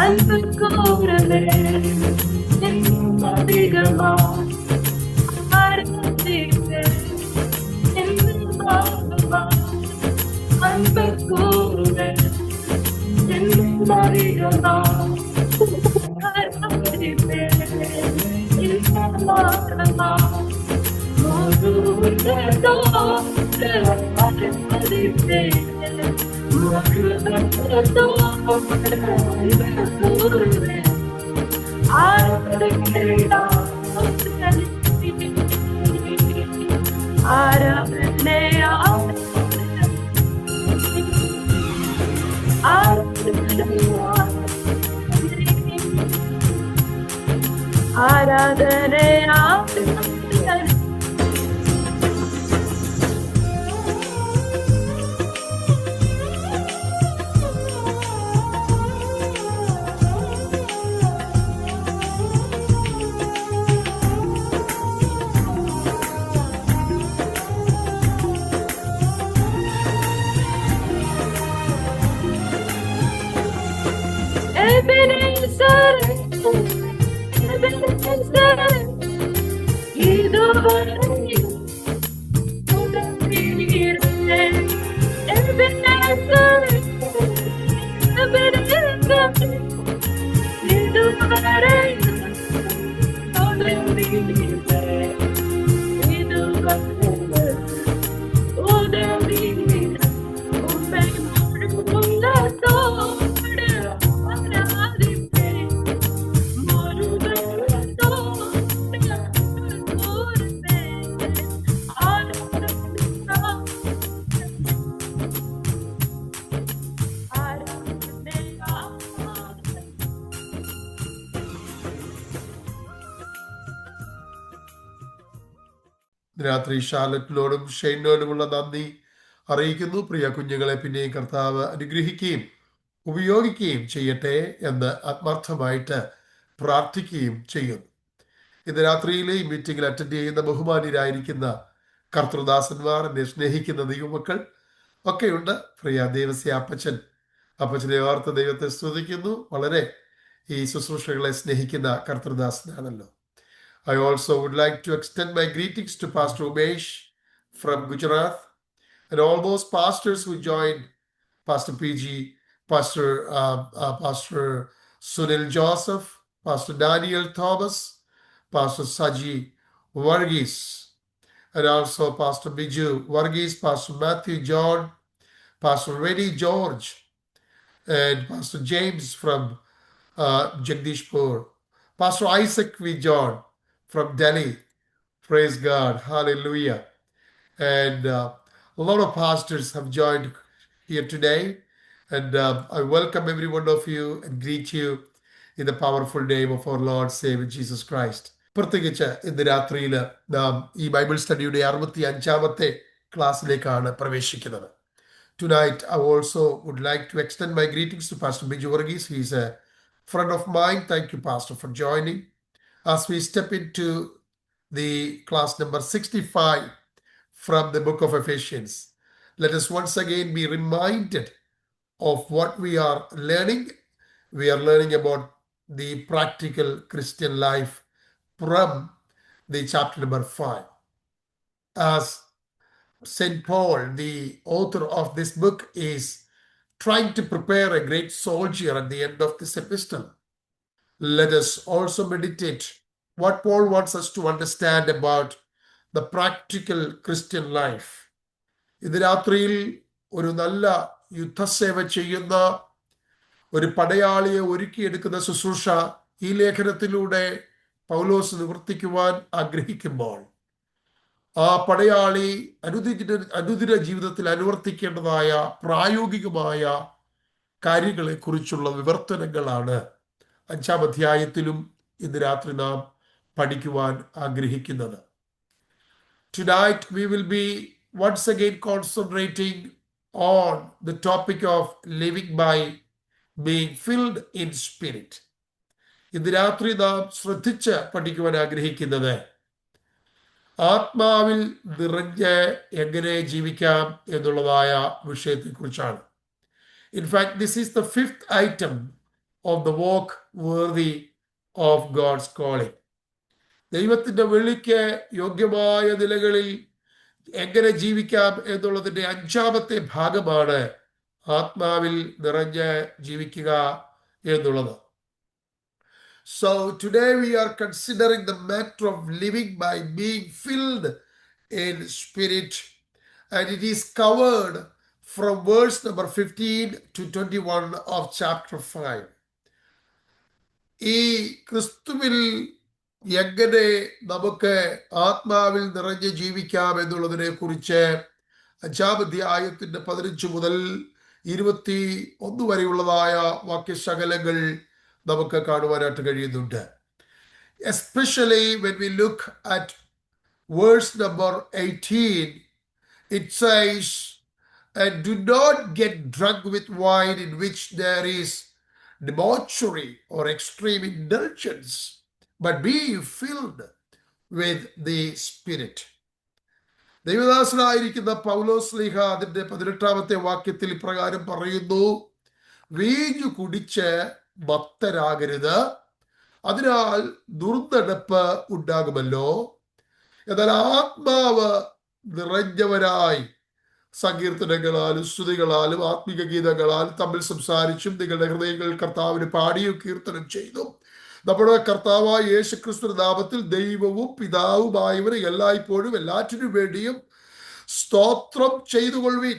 அன்பு கூறவே அதிகமா அன்பு கூறவே அதிகமா ആരാധനേ രാത്രി ഷാലറ്റിനോടും ഷെയ്നോടുമുള്ള നന്ദി അറിയിക്കുന്നു. പ്രിയ കുഞ്ഞുങ്ങളെ പിന്നെയും കർത്താവ് അനുഗ്രഹിക്കുകയും ഉപയോഗിക്കുകയും ചെയ്യട്ടെ എന്ന് ആത്മാർത്ഥമായിട്ട് പ്രാർത്ഥിക്കുകയും ചെയ്യുന്നു. ഇന്ന് രാത്രിയിലെ ഈ മീറ്റിംഗിൽ അറ്റൻഡ് ചെയ്യുന്ന ബഹുമാന്യരായിരിക്കുന്ന കർത്തൃദാസന്മാർ, എന്നെ സ്നേഹിക്കുന്ന ദൈവമക്കൾ ഒക്കെയുണ്ട്. പ്രിയ ദേവസ്യ അപ്പച്ചനെ ഓർത്ത് ദൈവത്തെ സ്തുതിക്കുന്നു. വളരെ ഈ ശുശ്രൂഷകളെ സ്നേഹിക്കുന്ന കർത്തൃദാസനാണല്ലോ. I also would like to extend my greetings to Pastor Umesh from Gujarat and all those pastors who joined, Pastor PG, Pastor Sunil Joseph, Pastor Daniel Thomas, Pastor Saji Varghese, and also Pastor Biju Varghese, Pastor Matthew John, Pastor Reddy George, and Pastor James from Jagdishpur, Pastor Isaac V. John from Delhi. Praise God. Hallelujah. And a lot of pastors have joined here today. And I welcome every one of you and greet you in the powerful name of our Lord Savior Jesus Christ. പ്രത്യേകിച്ച് ഇന്ന് രാത്രിയിൽ നാം ഈ Bible സ്റ്റഡിയുടെ 65ാമത്തെ ക്ലാസ്സിലേക്കാണ് പ്രവേശിക്കുന്നത്. Tonight, I also would like to extend my greetings to Pastor Biju Varghese. He is a friend of mine. Thank you, Pastor, for joining. As we step into the class number 65 from the book of Ephesians, let us once again be reminded of what we are learning. We are learning about the practical Christian life from the chapter number 5. As St. Paul, the author of this book, is trying to prepare a great soldier at the end of this epistle, let us also meditate what Paul wants us to understand about the practical Christian life. ഇന്ന് രാത്രിയിൽ ഒരു നല്ല യുദ്ധസേവ ചെയ്യുന്ന ഒരു പടയാളിയെ ഒരുക്കിയെടുക്കുന്ന ശുശ്രൂഷ ഈ ലേഖനത്തിലൂടെ പൗലോസ് നിവർത്തിക്കുവാൻ ആഗ്രഹിക്കുമ്പോൾ ആ പടയാളി അനുദിന ജീവിതത്തിൽ അനുവർത്തിക്കേണ്ടതായ പ്രായോഗികമായ കാര്യങ്ങളെ കുറിച്ചുള്ള വിവർത്തനങ്ങളാണ് 5ാം അധ്യായത്തിലും ഇന്ന് രാത്രി നാം പഠിക്കുവാൻ ആഗ്രഹിക്കുന്നത്. Tonight we will be once again concentrating on the topic of living by being filled in spirit. ഇന്ന് രാത്രി നാം ശ്രദ്ധിച്ച് പഠിക്കുവാൻ ആഗ്രഹിക്കുന്നത് ആത്മാവിൽ നിറഞ്ഞ് എങ്ങനെ ജീവിക്കാം എന്നുള്ളതായ വിഷയത്തെക്കുറിച്ചാണ്. In fact, this is the 5th item of the walk worthy of God's calling. ദൈവത്തിന്റെ വിളിക്ക് യോഗ്യമായ നിലകളിൽ എങ്ങനെ ജീവിക്കാം എന്നുള്ളതിന്റെ 5ാമത്തെ ഭാഗമാണ് ആത്മാവിൽ നിറഞ്ഞ് ജീവിക്കുക എന്നുള്ളത്. So today we are considering the matter of living by being filled in spirit, and it is covered from verse number 15 to 21 of chapter 5. ഈ ക്രിസ്തുവിൽ എങ്ങനെ നമുക്ക് ആത്മാവിൽ നിറഞ്ഞ് ജീവിക്കാം എന്നുള്ളതിനെ കുറിച്ച് 5ാം അധ്യായത്തിന്റെ 15 മുതൽ 21 വരെയുള്ളതായ വാക്യശകലങ്ങൾ നമുക്ക് കാണുവാനായിട്ട് കഴിയുന്നുണ്ട്. Especially when we look at verse number 18, it says, "And do not get drunk with wine in which there is debauchery or extreme indulgence, but be filled with the Spirit." ദൈവദാസനായിരിക്കുന്ന പൗലോസ് ശ്ലീഹ അതിന്റെ 18ാമത്തെ വാക്യത്തിൽ ഇപ്രകാരം പറയുന്നു, വീഞ്ഞു കുടിച്ച് ഭക്തരാകരുത്, അതിനാൽ ദുർനടപ്പ് ഉണ്ടാകുമല്ലോ. എന്നാൽ ആത്മാവ് നിറഞ്ഞവരായി സങ്കീർത്തനങ്ങളാലും സ്തുതികളാലും ആത്മീക ഗീതങ്ങളാലും തമ്മിൽ സംസാരിച്ചും നിങ്ങളുടെ ഹൃദയങ്ങൾ കർത്താവിന് പാടിയും കീർത്തനം ചെയ്തും നമ്മുടെ കർത്താവായ യേശുക്രിസ്തു നാമത്തിൽ ദൈവവും പിതാവുമായവരെ എല്ലായ്പ്പോഴും എല്ലാറ്റിനും വേണ്ടിയും സ്തോത്രം ചെയ്തുകൊള്ളുവിൻ.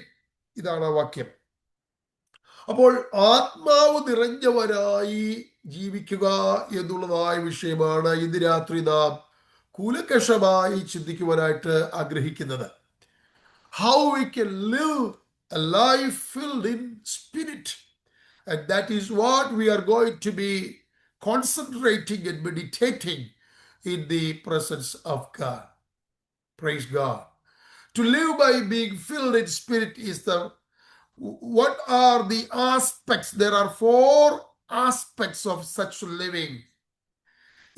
ഇതാണ് ആ വാക്യം. അപ്പോൾ ആത്മാവ് നിറഞ്ഞവരായി ജീവിക്കുക എന്നുള്ളതായ വിഷയമാണ് ഇന്ന് രാത്രി നാം കൂലങ്കഷമായി ചിന്തിക്കുവാനായിട്ട് ആഗ്രഹിക്കുന്നത്. How we can live a life filled in spirit, and that is what we are going to be concentrating and meditating in the presence of God. Praise God. To live by being filled in spirit is what are the aspects? There are 4 aspects of such living.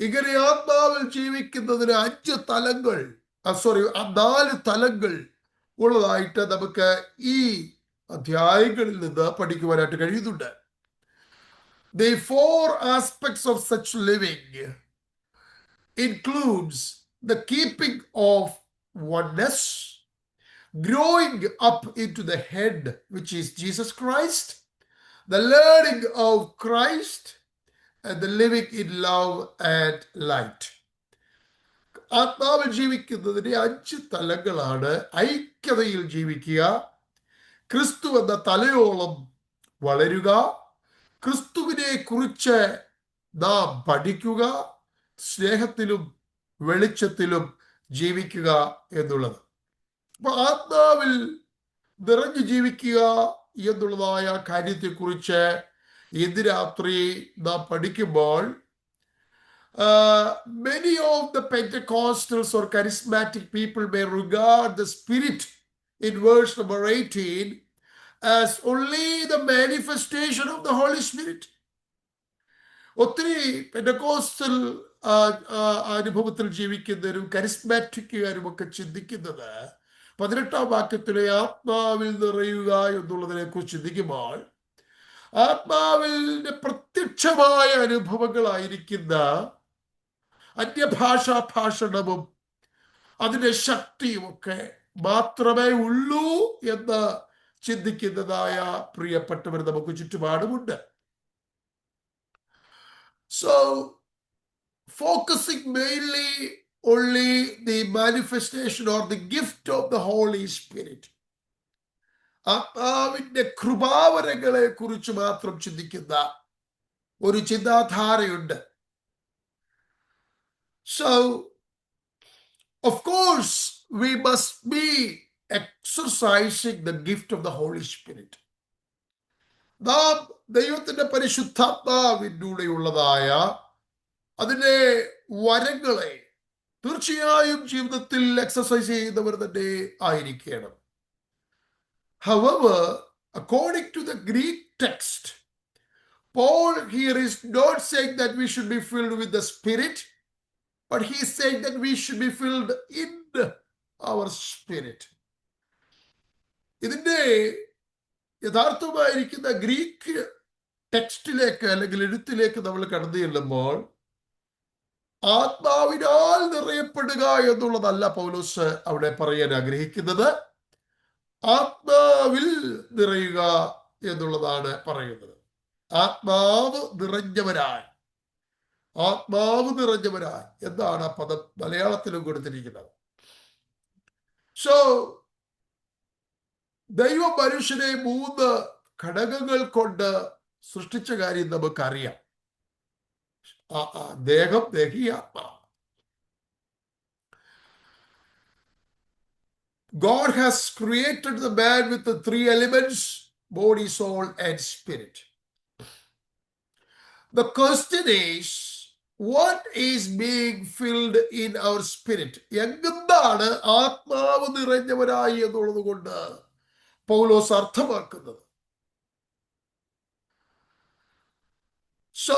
ഇങ്ങനെ ആത്മാവിൽ ജീവിക്കുന്നതിന് 5 തലങ്ങൾ 4 തലങ്ങൾ ഉള്ളതായിട്ട് നമുക്ക് ഈ അധ്യായങ്ങളിൽ നിന്ന് പഠിക്കുവാനായിട്ട് കഴിയുന്നുണ്ട്. The 4 aspects of such living includes the keeping of oneness, growing up into the head, which is Jesus Christ, the learning of Christ, and the living in love and light. ആത്മാവിൽ ജീവിക്കുന്നതിന്റെ 5 തലങ്ങളാണ്: ഐക്യതയിൽ ജീവിക്കുക, ക്രിസ്തു എന്ന തലയോളം വളരുക, ക്രിസ്തുവിനെ കുറിച്ച് നാം പഠിക്കുക, സ്നേഹത്തിലും വെളിച്ചത്തിലും ജീവിക്കുക എന്നുള്ളത്. അപ്പൊ ആത്മാവിൽ നിറഞ്ഞു ജീവിക്കുക എന്നുള്ളതായ കാര്യത്തെക്കുറിച്ച് ഇന്ന് രാത്രി നാം പഠിക്കുമ്പോൾ many of the Pentecostals or charismatic people may regard the Spirit in verse number 18 as only the manifestation of the Holy Spirit. ഒത്തിരി പെന്തക്കോസ്റ്റൽ അനുഭവത്തിൽ ജീവിക്കുന്നവരും കരിസ്മാറ്റിക്കുകാരും ഒക്കെ ചിന്തിക്കുന്നത് 18ാം വാക്യത്തിലെ ആത്മാവിൽ നിറയുക എന്നുള്ളതിനെ കുറിച്ച് ചിന്തിക്കുമ്പോൾ ആത്മാവിന്റെ പ്രത്യക്ഷമായ അനുഭവങ്ങളായിരിക്കുന്ന അന്യഭാഷാ ഭാഷണവും അതിന്റെ ശക്തിയും ഒക്കെ മാത്രമേ ഉള്ളൂ എന്ന് ചിന്തിക്കുന്നതായ പ്രിയപ്പെട്ടവർ നമുക്ക് ചുറ്റുപാടുമുണ്ട്. So focusing mainly only the manifestation or the gift of the Holy Spirit, ആത്മാവിന്റെ കൃപാവരങ്ങളെ കുറിച്ച് മാത്രം ചിന്തിക്കുന്ന ഒരു ചിന്താധാരയുണ്ട്. So of course we must be exercising the gift of the Holy Spirit. നാം ദൈവത്തിന്റെ പരിശുദ്ധാത്മാവിലൂടെയുള്ളതായ അതിന്റെ വരങ്ങളെ തീർച്ചയായും ജീവിതത്തിൽ എക്സസൈസ് ചെയ്യുന്നവർ തന്നെ ആയിരിക്കണം. However, according to the Greek text, Paul here is not saying that we should be filled with the Spirit, but he is saying that we should be filled in our spirit. ഇതിന്റെ യഥാർത്ഥമായിരിക്കുന്ന Greek ടെക്സ്റ്റിലേക്ക് അല്ലെങ്കിൽ എഴുത്തിലേക്ക് നമ്മൾ കടന്നു ചെല്ലുമ്പോൾ ആത്മാവിനാൽ നിറയപ്പെടുക എന്നുള്ളതല്ല പൗലോസ് അവിടെ പറയാൻ ആഗ്രഹിക്കുന്നത്. ആത്മാവിൽ നിറയുക എന്നുള്ളതാണ് പറയുന്നത്. ആത്മാവ് നിറഞ്ഞവരായി, ആത്മാവ് നിറഞ്ഞവരായി എന്നാണ് ആ പദം മലയാളത്തിലും കൊടുത്തിരിക്കുന്നത്. സോ ദൈവം മനുഷ്യനെ 3 ഘടകങ്ങൾ കൊണ്ട് സൃഷ്ടിച്ച കാര്യം നമുക്കറിയാം. ദേഹം, ദേഹി, ആത്മാവ്. God has created the man with the 3 elements: body, soul, and spirit. The question is, what is being filled in our spirit? എന്താണ് ആത്മാവ് നിറഞ്ഞവരായി എന്നുള്ളത് കൊണ്ട് പൗലോസ് അർത്ഥമാക്കുന്നത്? So,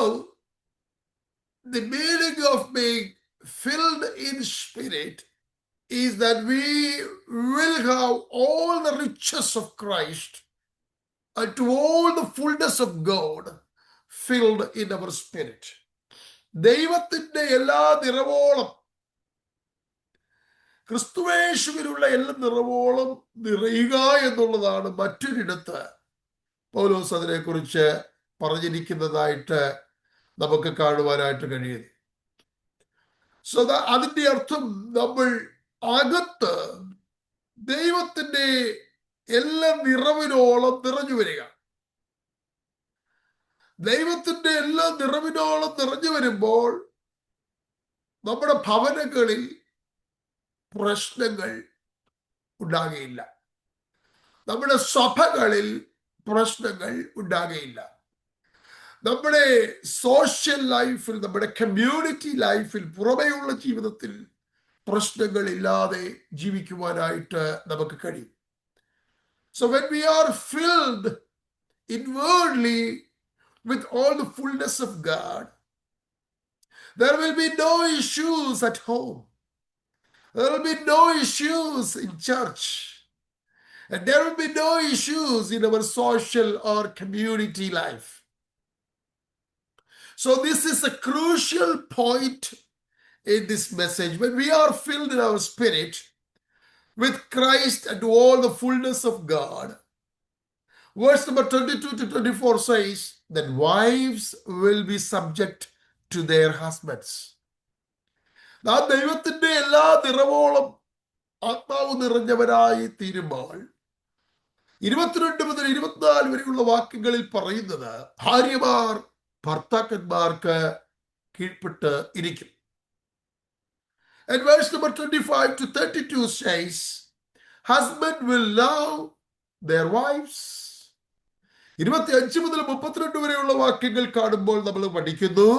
the meaning of being filled in spirit is that we will have all the riches of Christ and to all the fullness of God filled in our spirit. ദൈവത്തിന്റെ എല്ലാ നിറവോളം, ക്രിസ്തുവേശുവിലുള്ള എല്ലാ നിറവോളം നിറയുക എന്നുള്ളതാണ് മറ്റൊരിടത്ത് പൗലോസ് അതിനെക്കുറിച്ച് പറഞ്ഞിരിക്കുന്നതായിട്ട് നമുക്ക് കാണുവാനായിട്ട് കഴിയുന്നു. സോ അതിന്റെ അർത്ഥം നമ്മൾ അകത്ത് ദൈവത്തിന്റെ എല്ലാ നിറവിനോളം നിറഞ്ഞു വരിക. ദൈവത്തിന്റെ എല്ലാ നിറവിനോളം നിറഞ്ഞു വരുമ്പോൾ നമ്മുടെ ഭവനങ്ങളിൽ പ്രശ്നങ്ങൾ ഉണ്ടാകുകയില്ല, നമ്മുടെ സഭകളിൽ പ്രശ്നങ്ങൾ ഉണ്ടാകുകയില്ല, നമ്മുടെ സോഷ്യൽ ലൈഫിൽ, നമ്മുടെ കമ്മ്യൂണിറ്റി ലൈഫിൽ, പുറമേയുള്ള ജീവിതത്തിൽ പ്രശ്നങ്ങൾ ഇല്ലാതെ ജീവിക്കുവാനായിട്ട് നമുക്ക് കഴിയും. So when we are filled inwardly with all the fullness of God, there will be no issues at home. There will be no issues in church. And there will be no issues in our social or community life. So this is a crucial point in this message. When we are filled in our spirit with Christ and all the fullness of God, verse number 22 to 24 says that wives will be subject to their husbands. നാം ദൈവത്തിന്റെ എല്ലാ നിറവോളം ആത്മാവ് നിറഞ്ഞവരായി തീരുമ്പോൾ 22 മുതൽ 24 വരെയുള്ള വാക്യങ്ങളിൽ പറയുന്നത് ഭാര്യമാർ ഭർത്താക്കന്മാർക്ക് കീഴ്പ്പെട്ട് ഇരിക്കും. And verse number 25 to 32 says, husband will love their wives. 25 മുതൽ 32 വരെയുള്ള വാക്യങ്ങൾ കാണുമ്പോൾ നമ്മൾ പഠിക്കുന്നു,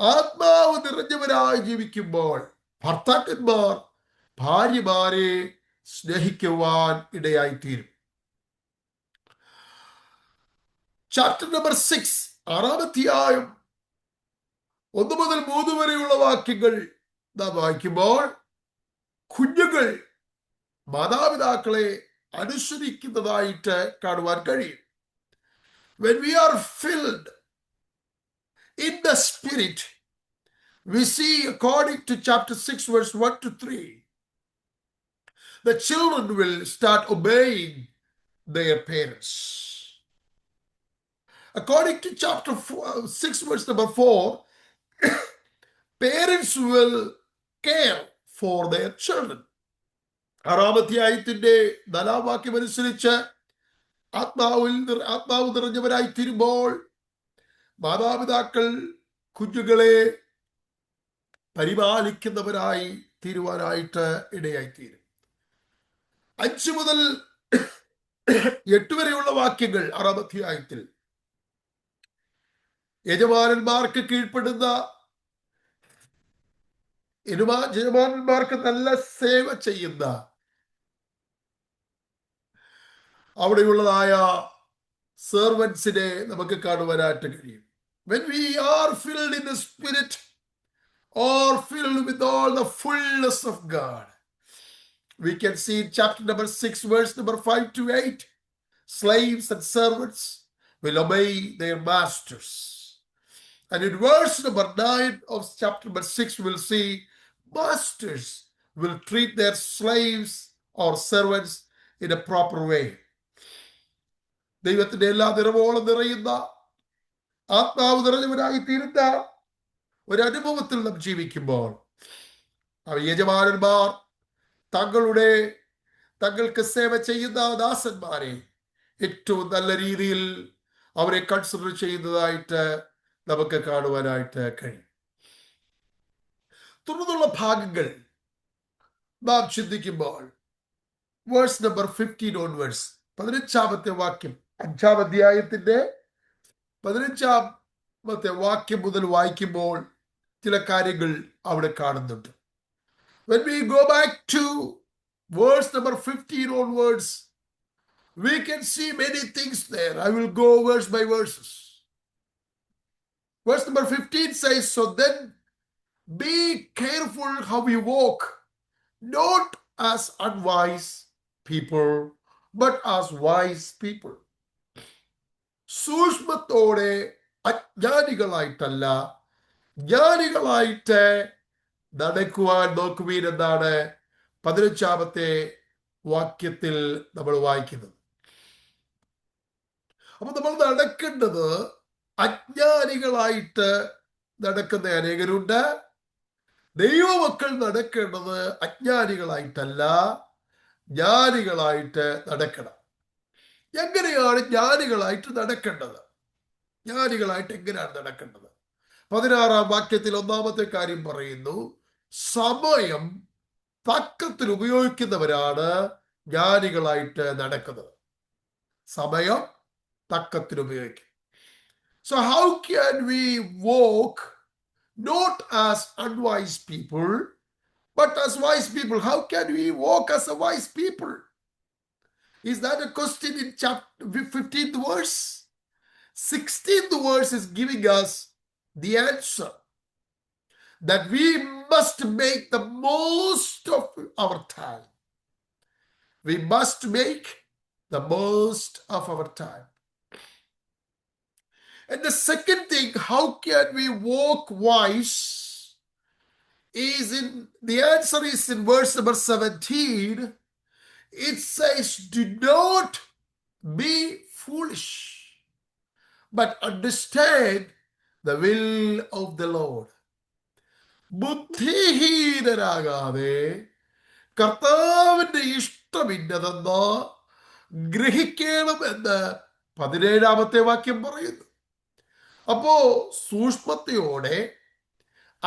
ആത്മാവ് നിറഞ്ഞവരായി ജീവിക്കുമ്പോൾ ഭർത്താക്കന്മാർ ഭാര്യമാരെ സ്നേഹിക്കുവാൻ ഇടയായിത്തീരും. ചാപ്റ്റർ നമ്പർ 6, 6-ാം അധ്യായം 1 മുതൽ 3 വരെയുള്ള വാക്യങ്ങൾ നാം വായിക്കുമ്പോൾ കുഞ്ഞുങ്ങൾ മാതാപിതാക്കളെ അനുസരിക്കുന്നതായിട്ട് കാണുവാൻ കഴിയും. When we are filled in the spirit, we see, according to chapter 6 verse 1 to 3, the children will start obeying their parents. According to chapter 6 verse number 4, parents will care for their children. 6-ാം അധ്യായത്തിന്റെ 4-ാം വാക്യം അനുസരിച്ച് ആത്മാവ് നിറഞ്ഞവരായി തീരുമ്പോൾ മാതാപിതാക്കൾ കുഞ്ഞുങ്ങളെ പരിപാലിക്കുന്നവരായി തീരുവാനായിട്ട് ഇടയായിത്തീരും. 5 മുതൽ 8 വരെയുള്ള വാക്യങ്ങൾ 6-ാം അധ്യായത്തിൽ യജമാനന്മാർക്ക് കീഴ്പ്പെടുന്ന, യജമാനന്മാർക്ക് നല്ല സേവ ചെയ്യുന്ന അവിടെയുള്ളതായ സെർവൻസിനെ നമുക്ക് കാണുവാനായിട്ട് കഴിയും. When we are filled in the spirit or filled with all the fullness of God, we can see in chapter number 6 verse number 5 to 8, slaves and servants will obey their masters. And in verse number 9 of chapter number 6, we'll see masters will treat their slaves or servants in a proper way. ദൈവത്തിന്റെ എല്ലാ നിറവോളം നിറയുന്ന ആത്മാവ് നിറഞ്ഞവരായി തീരുന്ന ഒരനുഭവത്തിൽ നാം ജീവിക്കുമ്പോൾ യജമാനന്മാർ തങ്ങൾക്ക് സേവ ചെയ്യുന്ന ദാസന്മാരെ ഏറ്റവും നല്ല രീതിയിൽ അവരെ കൺസിഡർ ചെയ്യുന്നതായിട്ട് നമുക്ക് കാണുവാനായിട്ട് കഴിയും. തുടർന്നുള്ള ഭാഗങ്ങൾ നാം ചിന്തിക്കുമ്പോൾ വേഴ്സ് നമ്പർ 15 ഓൺവേഴ്സ്, 15-ാമത്തെ വാക്യം, 5-ാം അധ്യായത്തിന്റെ 15-ാമത്തെ വാക്യം മുതൽ വായിക്കുമ്പോൾ ചില കാര്യങ്ങൾ അവിടെ കാണുന്നുണ്ട്. When we go back to verse number 15 onwards, we can see many things there. I will go verse by verses. Verse number 15 says, so then be careful how you walk, not as unwise people, but as wise people. സൂക്ഷ്മത്തോടെ അജ്ഞാനികളായിട്ടല്ല, ജ്ഞാനികളായിട്ട് നടക്കുവാൻ നോക്കുവീൻ എന്നാണ് 15-ാമത്തെ വാക്യത്തിൽ നമ്മൾ വായിക്കുന്നത്. അപ്പൊ നമ്മൾ നടക്കേണ്ടത് അജ്ഞാനികളായിട്ട് നടക്കുന്ന അനേകരുണ്ട്. ദൈവമക്കൾ നടക്കേണ്ടത് അജ്ഞാനികളായിട്ടല്ല, ജ്ഞാനികളായിട്ട് നടക്കണം. എങ്ങനെയാണ് ജ്ഞാനികളായിട്ട് നടക്കേണ്ടത്? ജ്ഞാനികളായിട്ട് എങ്ങനെയാണ് നടക്കേണ്ടത്? 16-ാം വാക്യത്തിൽ 1-ാമത്തെ കാര്യം പറയുന്നു, സമയം തക്കത്തിൽ ഉപയോഗിക്കുന്നവരാണ് ജ്ഞാനികളായിട്ട് നടക്കുന്നത്. സമയം തക്കത്തിൽ ഉപയോഗിക്കും. So how can we walk not as unwise people, but as wise people? How can we walk as a wise people? Is that a question in chapter 15th verse? 16th verse is giving us the answer that we must make the most of our time. We must make the most of our time. And the second thing, how can we walk wise, is the answer is in verse number 17. It says, do not be foolish, but understand the will of the Lord. ബുദ്ധിഹീനരാകാതെ കർത്താവിന്റെ ഇഷ്ടം ഇന്നതെന്ന് ഗ്രഹിക്കണമെന്ന് 17-ാമത്തെ വാക്യം പറയുന്നു. അപ്പോ സൂക്ഷ്മതയോടെ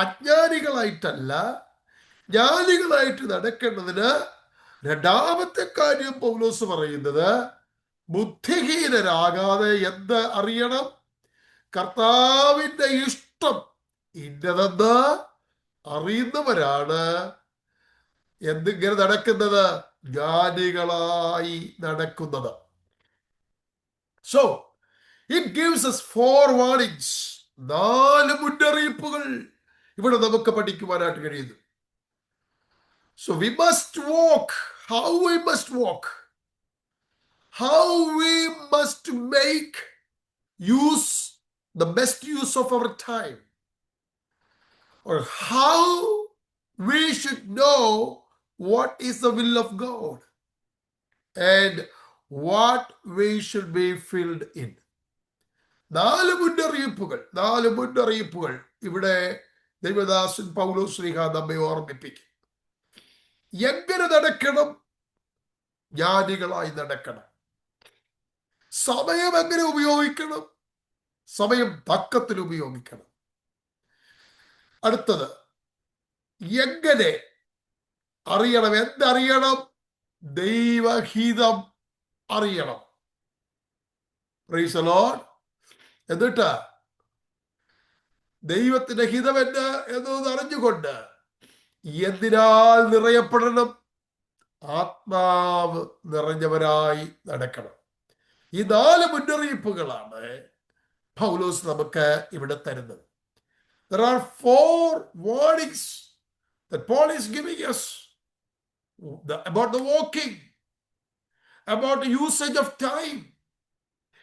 അജ്ഞാനികളായിട്ടല്ല, ജ്ഞാനികളായിട്ട് നടക്കേണ്ടതിന് 2-ാമത്തെ കാര്യം പൗലോസ് പറയുന്നത്, ബുദ്ധിഹീനരാകാതെ എന്ത് അറിയണം? കർത്താവിന്റെ ഇഷ്ടം ഇന്നതെന്ന് അറിയുന്നവരാണ് എന്തിങ്ങനെ നടക്കുന്നത്? ജ്ഞാനികളായി നടക്കുന്നത്. So it gives us 4 warnings. 4 മുന്നറിയിപ്പുകൾ ഇവിടെ നമുക്ക് പഠിക്കുവാനായിട്ട് കഴിയുന്നു. So we must walk. How we must walk? How we must make the best use of our time, or how we should know what is the will of God and what we should be filled in. 4 മുന്നറിയിപ്പുകൾ ഇവിടെ ദൈവദാസൻ പൗലോസ് ശ്ലീഹ നമ്മെ ഓർമ്മിപ്പിക്കും. എങ്ങനെ നടക്കണം? ജ്ഞാനികളായി നടക്കണം. സമയം എങ്ങനെ ഉപയോഗിക്കണം? സമയം തക്കത്തിൽ ഉപയോഗിക്കണം. അടുത്തത്, എങ്ങനെ അറിയണം? എന്തറിയണം? ദൈവഹിതം അറിയണം. Praise the Lord. എന്നിട്ട് ദൈവത്തിന്റെ ഹിതം എന്നത് അറിഞ്ഞുകൊണ്ട് എന്തിനാൽ നിറയപ്പെടണം? ആത്മാവ് നിറഞ്ഞവരായി നടക്കണം. ഈ 4 മുന്നറിയിപ്പുകളാണ് പൗലോസ് നമുക്ക് ഇവിടെ തരുന്നത്. There are 4 warnings that Paul is giving us about the walking, about the usage of time,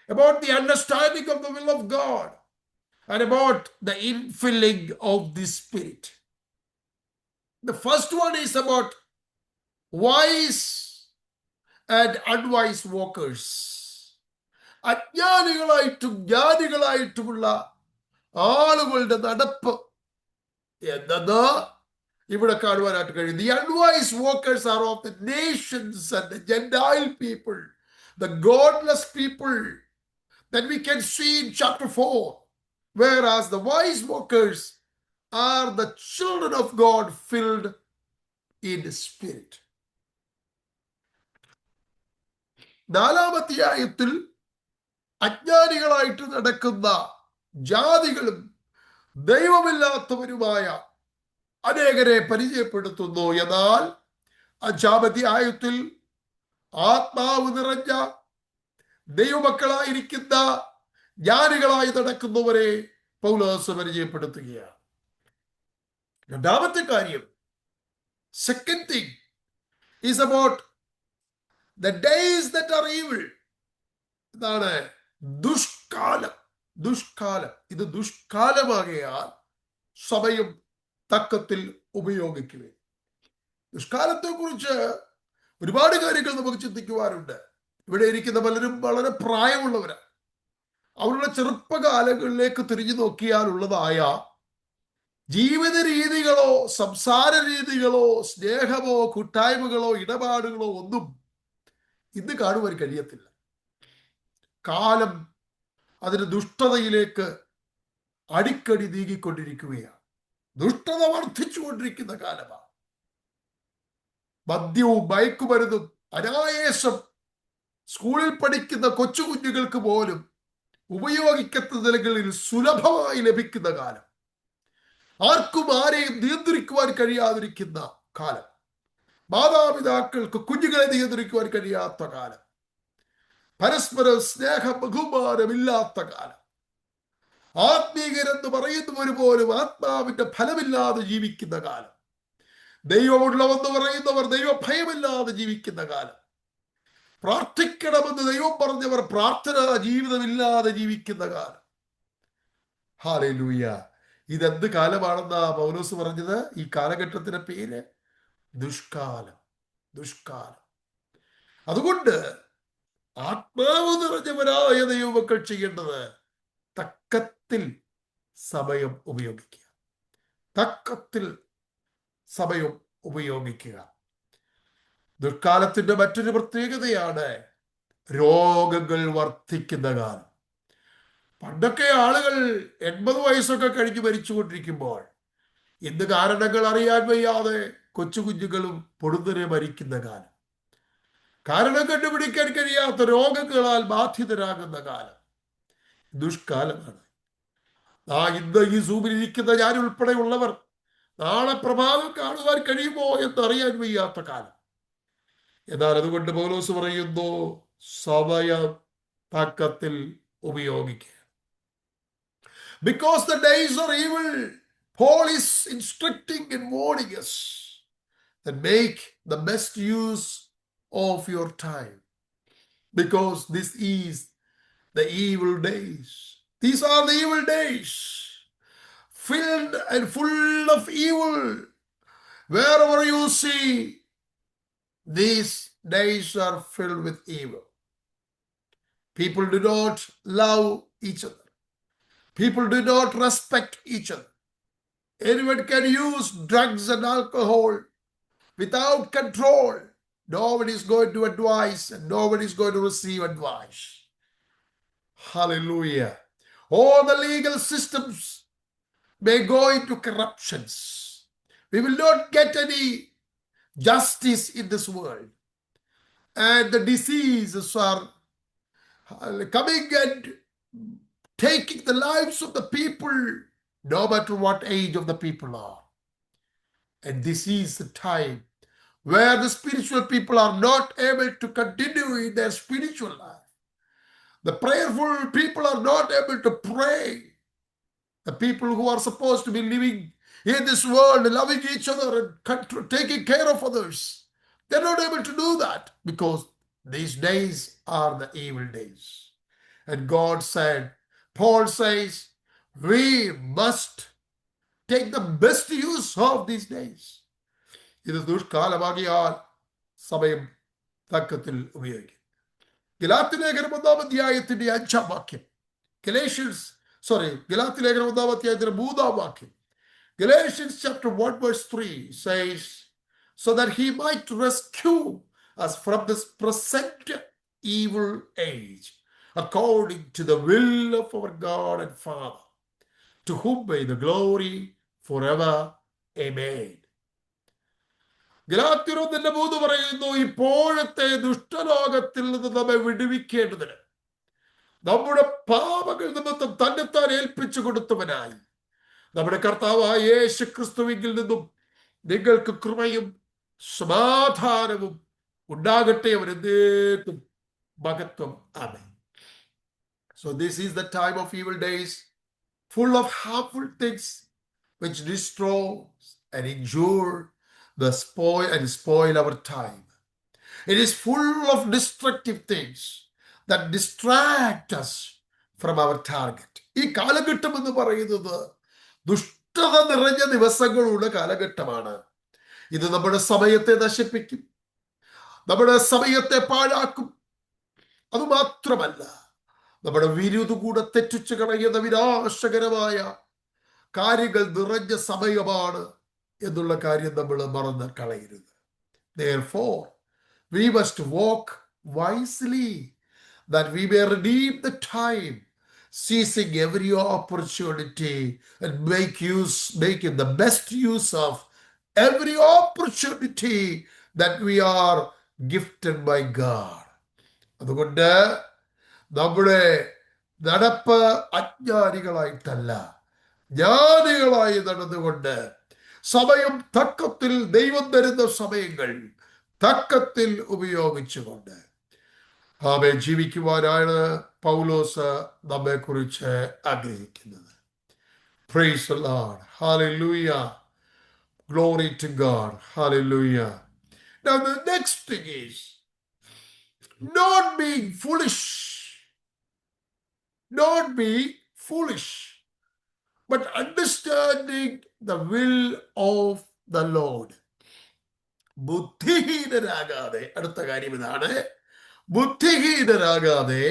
about the understanding of the will of God, and about the infilling of the Spirit. The first one is about wise and unwise walkers. അജ്ഞാനികളായിട്ടും ജ്ഞാനികളായിട്ടുമുള്ള ആളുകളുടെ നടപ്പ് എന്നത് ഇവിടെ കാണുവാനായിട്ട് കഴിയും. The unwise walkers are of the nations and the Gentile people, the godless people that we can see in chapter 4. Whereas the wise walkers are the children of God filled in the Spirit. നാലാമധ്യായത്തിൽ അജ്ഞാനികളായിട്ട് നടക്കുന്ന ജാതികളും ദൈവമില്ലാത്തവരുമായ അനേകരെ പരിചയപ്പെടുത്തുന്നു. എന്നാൽ അഞ്ചാമധ്യായത്തിൽ ആത്മാവ് നിറഞ്ഞ ദൈവമക്കളായിരിക്കുന്ന ജ്ഞാനികളായി നടക്കുന്നവരെ പൗലോസ് പരിചയപ്പെടുത്തുകയാണ്. രണ്ടാമത്തെ കാര്യം, second thing is about the days that are evil. എന്താണ്? ദുഷ്കാലം. ദുഷ്കാലം. ഇത് ദുഷ്കാലമാകയാൽ സമയം തക്കത്തിൽ ഉപയോഗിക്കുക. ദുഷ്കാലത്തെ കുറിച്ച് ഒരുപാട് കാര്യങ്ങൾ നമുക്ക് ചിന്തിക്കുവാനുണ്ട്. ഇവിടെ ഇരിക്കുന്ന പലരും വളരെ പ്രായമുള്ളവരാണ്. അവരുടെ ചെറുപ്പകാലങ്ങളിലേക്ക് തിരിഞ്ഞു നോക്കിയാലുള്ളതായ ജീവിത രീതികളോ സംസാര രീതികളോ സ്നേഹമോ കൂട്ടായ്മകളോ ഇടപാടുകളോ ഒന്നും ഇന്ന് കാണുവാൻ കഴിയത്തില്ല. കാലം അതിന് ദുഷ്ടതയിലേക്ക് അടിക്കടി നീങ്ങിക്കൊണ്ടിരിക്കുകയാണ്. ദുഷ്ടത വർദ്ധിച്ചുകൊണ്ടിരിക്കുന്ന കാലമാണ്. മദ്യവും മയക്കുമരുന്നും അനായാസം സ്കൂളിൽ പഠിക്കുന്ന കൊച്ചു കുഞ്ഞുങ്ങൾക്ക് പോലും ഉപയോഗിക്കുന്ന നിലകളിൽ സുലഭമായി ലഭിക്കുന്ന കാലം. ആർക്കും ആരെയും നിയന്ത്രിക്കുവാൻ കഴിയാതിരിക്കുന്ന കാലം. മാതാപിതാക്കൾക്ക് കുഞ്ഞുങ്ങളെ നിയന്ത്രിക്കുവാൻ കഴിയാത്ത കാലം. പരസ്പര സ്നേഹ ബഹുമാനമില്ലാത്ത കാലം. ആത്മീയരെന്ന് പറയുന്നവർ പോലും ആത്മാവിന്റെ ഫലമില്ലാതെ ജീവിക്കുന്ന കാലം. ദൈവമുള്ളവെന്ന് പറയുന്നവർ ദൈവഭയമില്ലാതെ ജീവിക്കുന്ന കാലം. പ്രാർത്ഥിക്കണമെന്ന് ദൈവം പറഞ്ഞവർ പ്രാർത്ഥനാ ജീവിതമില്ലാതെ ജീവിക്കുന്ന കാലം. ഹല്ലേലൂയ. ഇതെന്ത് കാലമാണെന്നാ പൗലോസ് പറഞ്ഞത്? ഈ കാലഘട്ടത്തിന്റെ പേര് ദുഷ്കാലം. ദുഷ്കാലം. അതുകൊണ്ട് ആത്മാവ് നിറഞ്ഞവരായ ദൈവമക്കൾ ചെയ്യേണ്ടത് തക്കത്തിൽ സമയം ഉപയോഗിക്കുക. തക്കത്തിൽ സമയം ഉപയോഗിക്കുക. ദുഷ്കാലത്തിന്റെ മറ്റൊരു പ്രത്യേകതയാണ് രോഗങ്ങൾ വർദ്ധിക്കുന്ന കാലം. പണ്ടൊക്കെ ആളുകൾ 80 വയസ്സൊക്കെ കഴിഞ്ഞ് മരിച്ചുകൊണ്ടിരിക്കുമ്പോൾ ഇന്ന് കാരണങ്ങൾ അറിയാൻ വയ്യാതെ കൊച്ചു കുഞ്ഞുങ്ങളും പൊടുന്നനെ മരിക്കുന്ന കാലം. കാരണം കണ്ടുപിടിക്കാൻ കഴിയാത്ത രോഗങ്ങളാൽ ബാധിതരാകുന്ന കാലം ദുഷ്കാലമാണ്. ഇന്ന് ഈ സൂമിൽ ഇരിക്കുന്ന ഞാൻ ഉൾപ്പെടെയുള്ളവർ നാളെ പ്രഭാതം കാണുവാൻ കഴിയുമോ എന്നറിയാൻ വയ്യാത്ത കാലം. എന്നാൽ അതുകൊണ്ട് പൗലോസ് പറയുന്നു, സമയം തക്കത്തിൽ ഉപയോഗിക്കുക. Because the days are evil, Paul is instructing and warning us that make the best use of your time. Because this is the evil days. These are the evil days, filled and full of evil. Wherever you see, these days are filled with evil. People do not love each other. People do not respect each other. Anyone can use drugs and alcohol without control. Nobody is going to advise and nobody is going to receive advice. Hallelujah. All the legal systems may go into corruptions. We will not get any justice in this world. And the diseases are coming and taking the lives of the people, no matter what age of the people are. And this is the time where the spiritual people are not able to continue in their spiritual life. The prayerful people are not able to pray. The people who are supposed to be living in this world, loving each other and taking care of others, they're not able to do that because these days are the evil days. And God said, Paul says, we must take the best use of these days. ഇത് ദുഷ്കാലമാകിയാൽ സമയം തക്കത്തിൽ ഉപയോഗിക്കും. ഗലാത്യ ലേഖനം 1-ാം അധ്യായത്തിന്റെ 5-ാം വാക്യം, ഗലാത്യ ലേഖനം 1-ാം അധ്യായത്തിന്റെ 3-ാം വാക്യം, Galatians chapter 1 verse 3 says, so that he might rescue us from this present evil age, according to the will of our God and Father, to whom be the glory forever. Amen. ഗലാത്യർ 1:3 പറയുന്നു, ഇപ്പോഴത്തെ ദുഷ്ടലോകത്തിൽ നിന്ന് നമ്മെ വിടുവിക്കേണ്ടതിന് നമ്മുടെ പാപങ്ങൾ നിമിത്തം തന്നെത്താൻ ഏൽപ്പിച്ചു കൊടുത്തവനായി നമ്മുടെ കർത്താവായ യേശു ക്രിസ്തുവിൽ നിന്നും നിങ്ങൾക്ക് കൃപയും സമാധാനവും ഉണ്ടാകട്ടെ. അവരെന്തേക്കും മഹത്വം. ആമേൻ. So this is the time of evil days, full of harmful things which destroys and injure the spoil our time. It is full of destructive things that distract us from our target. ഈ കാലഘട്ടം എന്ന് പറയുന്നത് ദുഷ്ടത നിറഞ്ഞ ദിവസങ്ങളുള്ള കാലഘട്ടമാണ്. ഇത് നമ്മുടെ സമയത്തെ നശിപ്പിക്കും, നമ്മുടെ സമയത്തെ പാഴാക്കും. അതുമാത്രമല്ല, നമ്മുടെ വിരുദ് കൂടെ തെറ്റിച്ചു കളയുന്ന വിനാശകരമായ കാര്യങ്ങൾ നിറഞ്ഞ സമയമാണ് എന്നുള്ള കാര്യം നമ്മൾ മറന്ന് കളയരുത്. Therefore, we must walk wisely, that we may redeem the time, seizing every opportunity and making the best use of every opportunity that we are gifted by God. അതുകൊണ്ട് നമ്മുടെ നടപ്പ് അജ്ഞാനികളായിട്ടല്ല, ജ്ഞാനികളായി നടന്നുകൊണ്ട് സമയം തക്കത്തിൽ, ദൈവം തരുന്ന സമയങ്ങൾ തക്കത്തിൽ ഉപയോഗിച്ചുകൊണ്ട് ആമേൻ ജീവിക്കുവാനാണ് പൗലോസ് നമ്മെ കുറിച്ച് ആഗ്രഹിക്കുന്നത്. Praise the Lord. Hallelujah. Glory to God. Hallelujah. Now the next thing is not being foolish. Not being foolish, but understanding the will of the Lord. ബുദ്ധിഹീനരാകാതെ, അടുത്ത കാര്യം ഇതാണ്, ബുദ്ധിഹീനരാകാതെ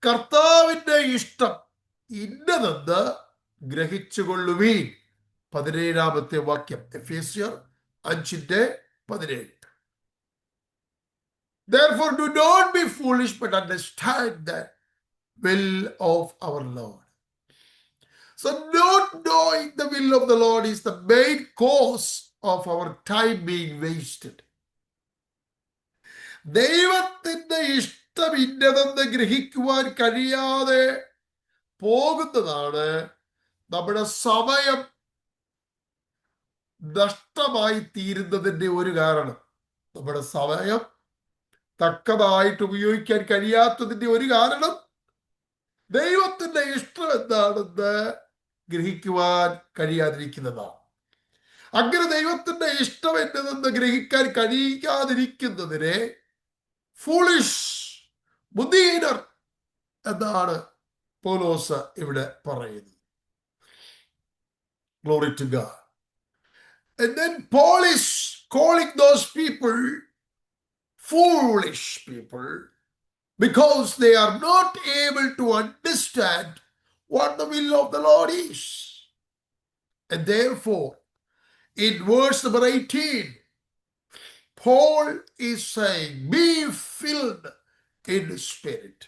കർത്താവിന്റെ ഇഷ്ടം ഇന്നതെന്ന് ഗ്രഹിച്ചുകൊള്ളുവീൻ. 17-ാമത്തെ വാക്യം, എഫേസ്യർ 5:17. Therefore do not be foolish, but understand the will of our Lord. So not knowing the will of the Lord is the main cause of our time being wasted. ദൈവത്തിന്റെ ഇഷ്ടം ഇന്നതെന്ന് ഗ്രഹിക്കുവാൻ കഴിയാതെ പോകുന്നതാണ് നമ്മുടെ സമയം നഷ്ടമായി തീരുന്നതിന്റെ ഒരു കാരണം. നമ്മുടെ സമയം തക്കതായിട്ട് ഉപയോഗിക്കാൻ കഴിയാത്തതിന്റെ ഒരു കാരണം ദൈവത്തിന്റെ ഇഷ്ടം എന്താണെന്ന് ഗ്രഹിക്കുവാൻ കഴിയാതിരിക്കുന്നതാണ്. അങ്ങനെ ദൈവത്തിന്റെ ഇഷ്ടം എന്നതെന്ന് ഗ്രഹിക്കാൻ കഴിയാതിരിക്കുന്നതിനെ ഫൂളിഷ്, ബുദ്ധിഹീനർ എന്നാണ് പൗലോസ് ഇവിടെ പറയുന്നത്. Glory to God. And then Paul is calling those people foolish people because they are not able to understand what the will of the Lord is. And therefore, in verse number 18, Paul is saying, be filled in spirit.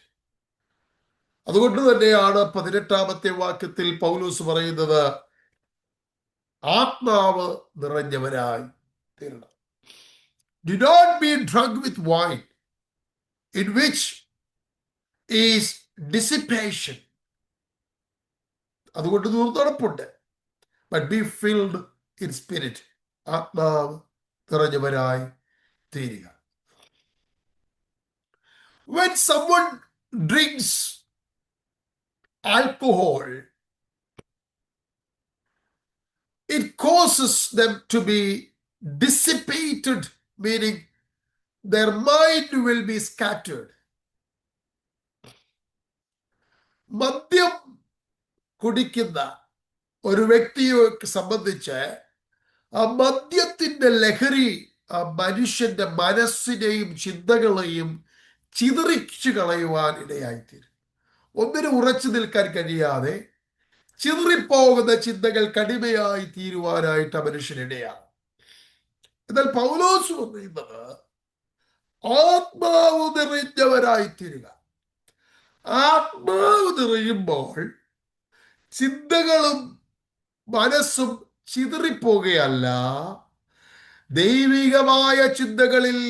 അതുകൊണ്ട് തന്നെയാണ് 18-ാമത്തെ വാക്യത്തിൽ പൗലോസ് പറയുന്നത്, ആത്മാവ് നിറഞ്ഞവരായി തീരണം. Do not be drunk with wine, in which is dissipation. അതുകൊണ്ട് ദുർനടപ്പുണ്ട്. But be filled in spirit. ആത്മാവ് നിറഞ്ഞവരായി തീരുക. When someone drinks alcohol, it causes them to be dissipated, meaning their mind will be scattered. മദ്യം കുടിക്കുന്ന ഒരു വ്യക്തിയെ സംബന്ധിച്ച് ആ മദ്യത്തിന്റെ ലഹരി ആ മനുഷ്യന്റെ മനസ്സിനെയും ചിന്തകളെയും ചിതറിച്ചു കളയുവാൻ ഇടയായിത്തീരും. ഒന്നിനും ഉറച്ചു നിൽക്കാൻ കഴിയാതെ ചിതറിപ്പോകുന്ന ചിന്തകൾ കടിമയായി തീരുവാനായിട്ട് ആ മനുഷ്യനിടയാണ്. എന്നാൽ പൗലോസ് പറയുന്നത് ആത്മാവ് നിറഞ്ഞവരായിത്തീരുക. ആത്മാവ് നിറയുമ്പോൾ ചിന്തകളും മനസ്സും ചിതറിപ്പോകുകയല്ല, ദൈവികമായ ചിന്തകളിൽ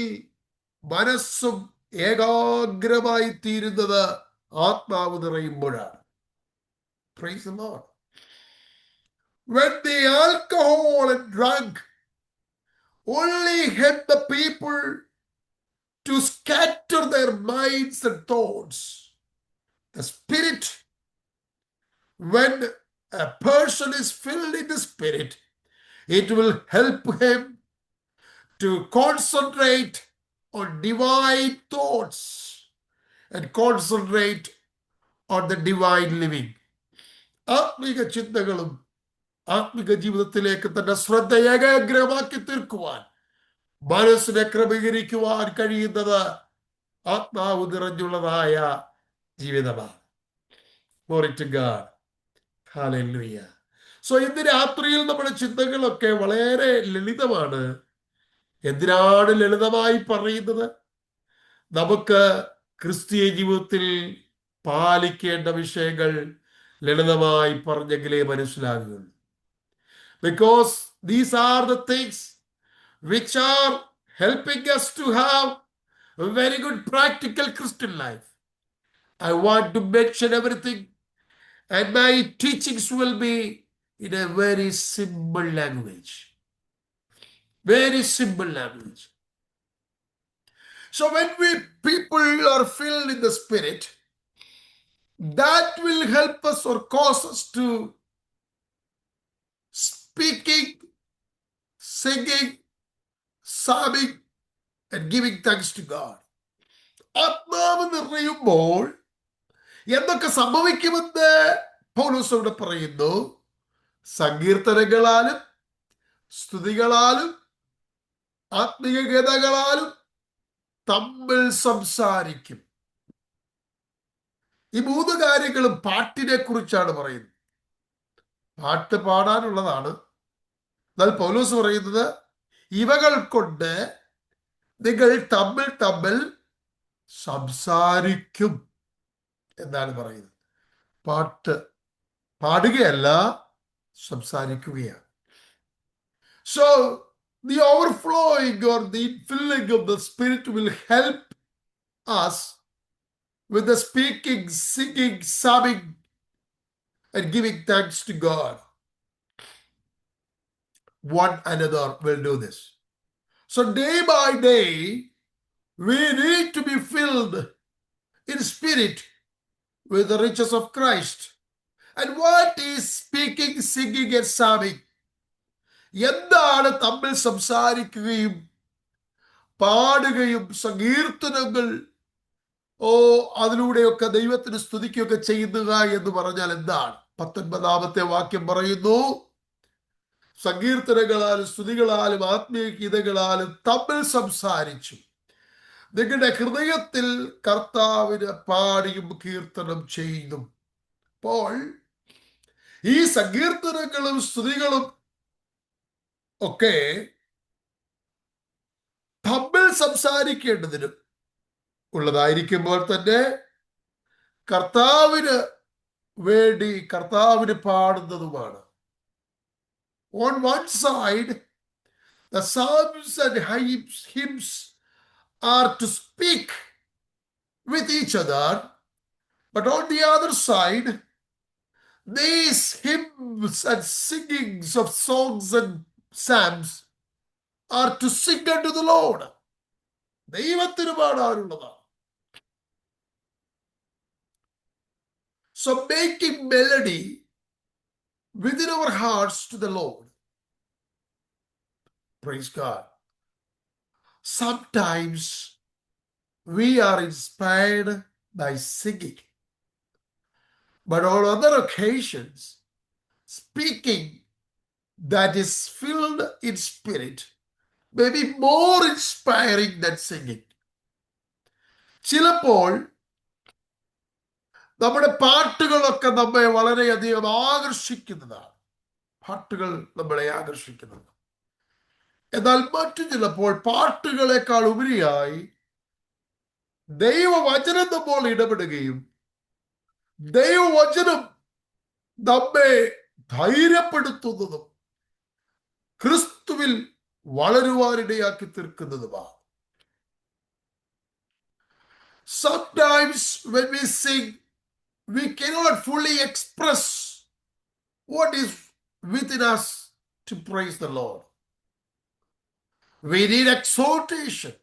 മനസ്സും ഏകാഗ്രമായി തീരുന്നത് ആത്മാവ് നിറയുമ്പോഴാണ്. Praise the Lord. When the alcohol and drug only help the people to scatter their minds and thoughts, the Spirit, when a person is filled in the Spirit, it will help him to concentrate on divine thoughts and concentrate on the divine living. ആത്മിക ചിന്തകളും ആത്മിക ജീവിതത്തിലേക്ക് തന്നെ ശ്രദ്ധ ഏകാഗ്രമാക്കി തീർക്കുവാൻ, മനസ്സിനെ ക്രമീകരിക്കുവാൻ കഴിയുന്നത് ആത്മാവ് നിറഞ്ഞുള്ളതായ ജീവിതമാണ്. Glory to God. Hallelujah. So ഇന്ന് രാത്രിയിൽ നമ്മുടെ ചിന്തകളൊക്കെ വളരെ ലളിതമാണ്. എന്തിനാണ് ലളിതമായി പറയുന്നത്? നമുക്ക് ക്രിസ്തീയ ജീവിതത്തിൽ പാലിക്കേണ്ട വിഷയങ്ങൾ ലളിതമായി പറഞ്ഞെങ്കിലേ മനസ്സിലാകുകയുള്ളൂ. Because these are the things which are helping us to have a very good practical Christian life. I want to mention everything, and my teachings will be in a very simple language. Very simple language. So when people are filled in the Spirit, that will help us or cause us to speaking, singing, psalming, and giving thanks to God. ആത്മാവ് നിറയുമ്പോൾ എന്തൊക്കെ സംഭവിക്കുമെന്ന് പൗലോസ് ഇവിടെ പറയുന്നു. സങ്കീർത്തനങ്ങളാലും സ്തുതികളാലും ആത്മീയ ഗീതങ്ങളാലും തമ്മിൽ സംസാരിക്കും. ഈ മൂന്ന് കാര്യങ്ങളും പാട്ടിനെ കുറിച്ചാണ് പറയുന്നത്. പാട്ട് പാടാനുള്ളതാണ്. എന്നാൽ പൗലോസ് പറയുന്നത് ഇവകൾ കൊണ്ട് നിങ്ങൾ തമ്മിൽ തമ്മിൽ സംസാരിക്കും എന്നാണ് പറയുന്നത്. പാട്ട് പാടുകയല്ല, സംസാരിക്കുകയാണ്. So the overflowing or the infilling of the Spirit will help us with the speaking, singing, psalming, and giving thanks to God. One another will do this. So day by day, we need to be filled in spirit with the riches of Christ. And what is speaking, singing, and psalming? എന്താണ് തമ്മിൽ സംസാരിക്കുകയും പാടുകയും സങ്കീർത്തനങ്ങൾ അതിലൂടെയൊക്കെ ദൈവത്തിന് സ്തുതിക്കുകയൊക്കെ ചെയ്യുക എന്ന് പറഞ്ഞാൽ എന്താണ്? 19ാമത്തെ വാക്യം പറയുന്നു, സങ്കീർത്തനങ്ങളാലും സ്തുതികളാലും ആത്മീയ ഗീതങ്ങളാലും തമ്മിൽ സംസാരിച്ചു നിങ്ങളുടെ ഹൃദയത്തിൽ കർത്താവിന് പാടിയും കീർത്തനം ചെയ്തു. അപ്പോൾ ഈ സങ്കീർത്തനങ്ങളും സ്തുതികളും ഒക്കെ തമ്മിൽ സംസാരിക്കേണ്ടതിനും ഉള്ളതായിരിക്കുമ്പോൾ തന്നെ കർത്താവിന് വേണ്ടി കർത്താവിന് പാടുന്നതുമാണ്. On one side, the psalms and hymns are to speak with each other, but on the other side, these hymns and singings of songs and psalms are to sing unto the Lord. ദൈവത്തിന് പാടാനുള്ളതാണ്. So making melody within our hearts to the Lord. Praise God. Sometimes we are inspired by singing. but on other occasions, speaking that is filled in spirit may be more inspiring than singing. ചിലപ്പോൾ നമ്മുടെ പാട്ടുകളൊക്കെ നമ്മെ വളരെയധികം ആകർഷിക്കുന്നതാണ്. പാട്ടുകൾ നമ്മളെ ആകർഷിക്കുന്നത്. എന്നാൽ മറ്റു ചിലപ്പോൾ പാട്ടുകളെക്കാൾ ഉപരിയായി ദൈവവചനം നമ്മൾ ഇടപെടുകയും ദൈവവചനം നമ്മെ ധൈര്യപ്പെടുത്തുന്നതും ക്രിസ്തുവിൽ വളരുവാനിടയാക്കി തീർക്കുന്നതുമാണ്. Sometimes when we sing, we cannot fully express what is within us to praise the Lord. We need exhortation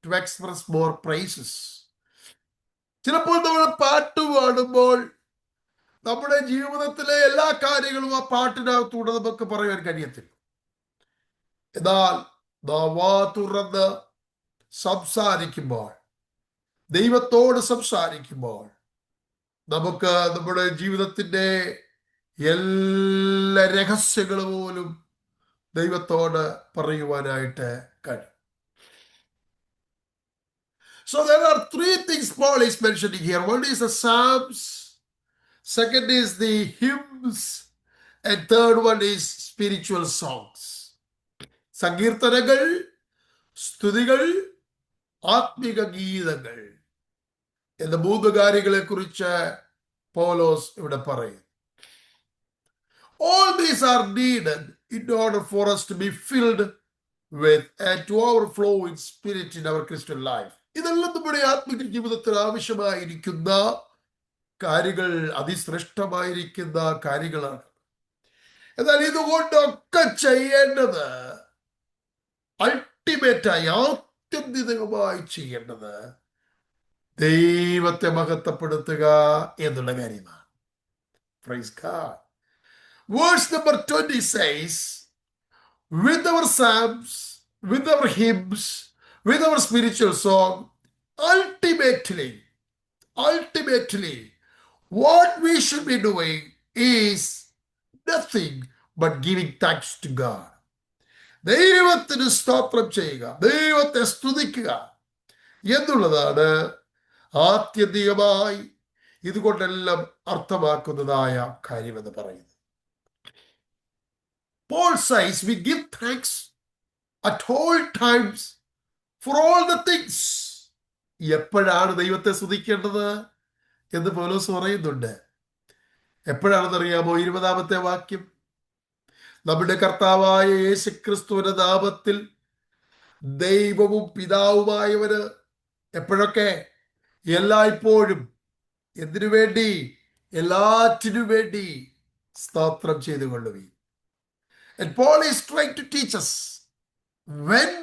to express more praises. ചിലപ്പോൾ നമ്മൾ പാട്ട് പാടുമ്പോൾ നമ്മുടെ ജീവിതത്തിലെ എല്ലാ കാര്യങ്ങളും ആ പാട്ടിനകത്തൂടെ നമുക്ക് പറയാൻ കഴിയത്തില്ല. എന്നാൽ വാ തുറന്ന് സംസാരിക്കുമ്പോൾ, ദൈവത്തോട് സംസാരിക്കുമ്പോൾ നമുക്ക് നമ്മുടെ ജീവിതത്തിന്റെ എല്ലാ രഹസ്യങ്ങൾ പോലും ദൈവത്തോട് പറയുവാനായിട്ട് കഴിയും. So there are three things Paul is mentioning here. One is the Psalms, second is the hymns, and third one is spiritual songs. സങ്കീർത്തനങ്ങൾ, സ്തുതികൾ, ആത്മിക ഗീതങ്ങൾ എന്ന മൂന്ന് കാര്യങ്ങളെ കുറിച്ച് പൗലോസ് ഇവിടെ പറയും. All these are needed in order for us to be filled with and to overflow in spirit in our Christian life. ഇതെല്ലാം നമ്മുടെ ആത്മിക ജീവിതത്തിൽ ആവശ്യമായിരിക്കുന്ന കാര്യങ്ങൾ, അതിശ്രേഷ്ഠമായിരിക്കുന്ന കാര്യങ്ങളാണ്. എന്നാൽ ഇതുകൊണ്ടൊക്കെ ചെയ്യേണ്ടത്, അൾട്ടിമേറ്റായി ആത്യന്തികമായി ചെയ്യേണ്ടത് ദൈവത്തെ മഹത്വപ്പെടുത്തുക എന്നുള്ള കാര്യമാണ്. Praise God. Verse number 20 says, with our psalms, with our hymns, with our spiritual song, ultimately, what we should be doing is nothing but giving thanks to God. ദൈവത്തിന് സ്തോത്രം ചെയ്യുക, ദൈവത്തെ സ്തുതിക്കുക എന്നുള്ളതാണ് ആത്യന്തികമായി ഇതുകൊണ്ടെല്ലാം അർത്ഥമാക്കുന്നതായ കാര്യമെന്ന് പറയുന്നത്. Paul says we give thanks at all times for all the things. എപ്പോഴാണ് ദൈവത്തെ സ്തുതിക്കേണ്ടത് എന്ന് പൗലോസ് പറയുന്നുണ്ട്. എപ്പോഴാണെന്നറിയാമോ? 20-ാമത്തെ വാക്യം, നമ്മുടെ കർത്താവായ യേശുക്രിസ്തുവിന്റെ നാമത്തിൽ ദൈവവും പിതാവുമായവന് എപ്പോഴൊക്കെ, എല്ലായ്പ്പോഴും, എന്തിനു വേണ്ടി? എല്ലാറ്റിനു വേണ്ടി സ്തോത്രം ചെയ്തുകൊള്ളുവീൻ. And Paul is trying to teach us when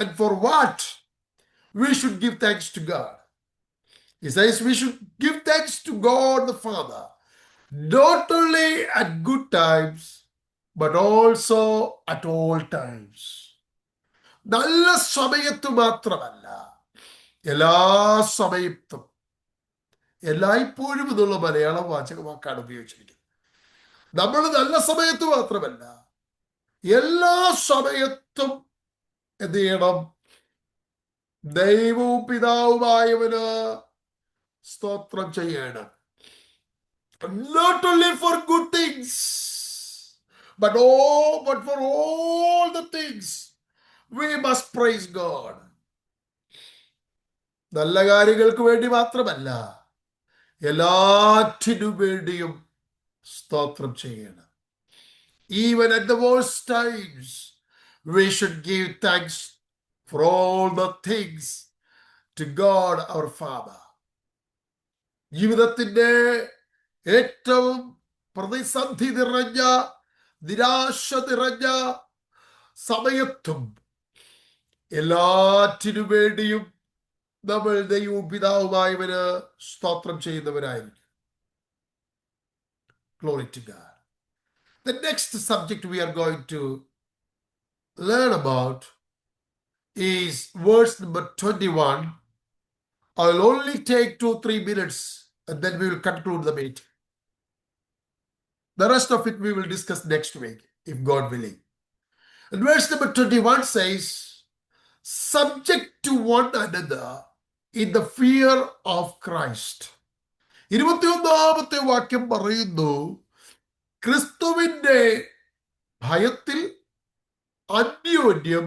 and for what we should give thanks to God. He says we should give thanks to God the Father, not only at good times, but also at all times. നല്ല സമയത്ത് മാത്രമല്ല, എല്ലാ സമയത്തും. എല്ലായ്പ്പോഴും എന്നുള്ള മലയാളം വാചകവാക്കാണ് ഉപയോഗിച്ചിരിക്കുന്നത്. നമ്മൾ നല്ല സമയത്ത് മാത്രമല്ല, എല്ലാ സമയത്തും എന്ത് ചെയ്യണം? ദൈവവും പിതാവുമായവന് സ്തോത്രം ചെയ്യണം. Not only for good things, but for all the things we must praise God. നല്ല കാര്യങ്ങൾക്ക് വേണ്ടി മാത്രമല്ല, എല്ലാറ്റിനും വേണ്ടിയും സ്തോത്രം ചെയ്യണം. Even at the worst times, we should give thanks for all the things to God our Father. ജീവിതത്തിന്റെ ഏറ്റവും പ്രതിസന്ധി നിറഞ്ഞ, നിരാശ നിറഞ്ഞ സമയത്തും എല്ലാറ്റിനു വേണ്ടിയും നമ്മൾ ദൈവവും പിതാവുമായവന് സ്തോത്രം ചെയ്യുന്നവരായിരിക്കും. Glory to God. The next subject we are going to learn about is verse number 21. I'll only take 2-3 minutes and then we will conclude the meeting. The rest of it we will discuss next week, if God willing. And verse number 21 says, subject to one another in the fear of Christ. 21-ാമത്തെ വാക്യം പറയുന്നു, ക്രിസ്തുവിന്റെ ഭയത്തിൽ അന്യോന്യം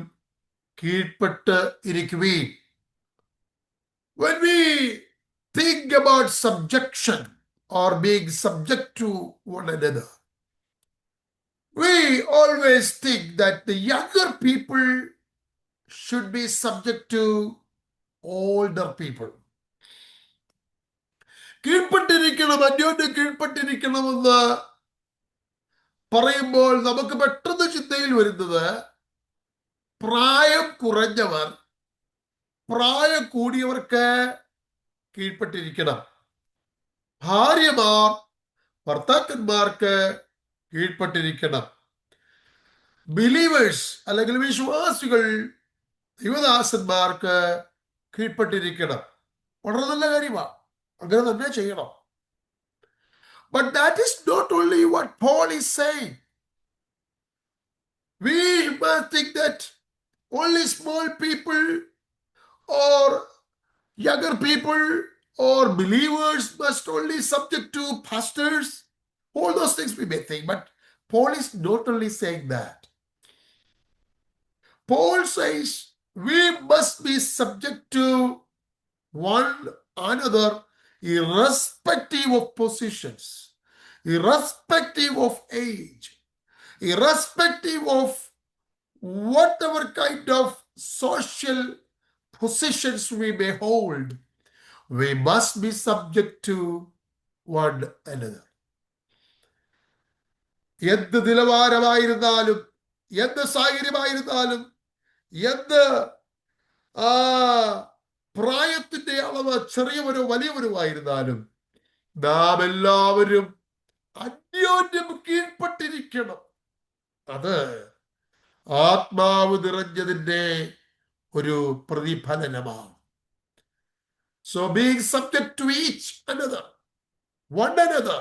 കീഴ്പ്പെട്ട് ഇരിക്കുവീൻ. When we think about subjection or being subject to one another, we always think that the younger people should be subject to older people. കീഴ്പ്പെട്ടിരിക്കണം, അന്യോന്യം കീഴ്പ്പെട്ടിരിക്കണമെന്ന് പറയുമ്പോൾ നമുക്ക് പെട്ടെന്ന് ചിന്തയിൽ വരുന്നത് പ്രായം കുറഞ്ഞവർ പ്രായം കൂടിയവർക്ക് കീഴ്പ്പെട്ടിരിക്കണം, ഭാര്യമാർ ഭർത്താക്കന്മാർക്ക് കീഴ്പ്പെട്ടിരിക്കണം, ബിലീവേഴ്സ് അല്ലെങ്കിൽ വിശ്വാസികൾ ദൈവദാസന്മാർക്ക് കീഴ്പ്പെട്ടിരിക്കണം. വളരെ നല്ല കാര്യമാണ്, അങ്ങനെ തന്നെ ചെയ്യണം. But that is not only what Paul is saying. We must think that only small people or younger people or believers must only subject to pastors. All those things we may think, but Paul is not only saying that. Paul says we must be subject to one another irrespective of positions, irrespective of age, irrespective of whatever kind of social positions we may hold. We must be subject to one another. എന്ത് നിലവാരമായിരുന്നാലും, എന്ത് സാഹചര്യമായിരുന്നാലും, എന്ത് പ്രായത്തിന്റെ അളവ് ചെറിയവരോ വലിയവരോ ആയിരുന്നാലും, നാം എല്ലാവരും അന്യോന്യം കീഴ്പ്പെട്ടിരിക്കണം. അത് ആത്മാവ് നിറഞ്ഞതിന്റെ ഒരു പ്രതിഫലനമാണ്. So being subject to each another, one another,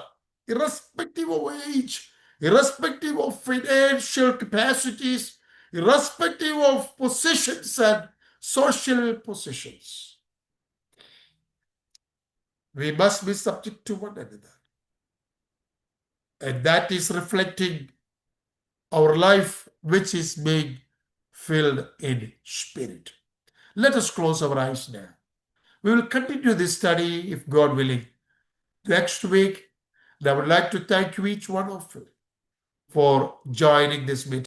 irrespective of age, irrespective of financial capacities, irrespective of positions and social positions. We must be subject to one another. And that is reflecting our life, which is being filled in spirit. Let us close our eyes now. We will continue this study, if God willing, next week. And I would like to thank you, each one of you, for joining this meeting.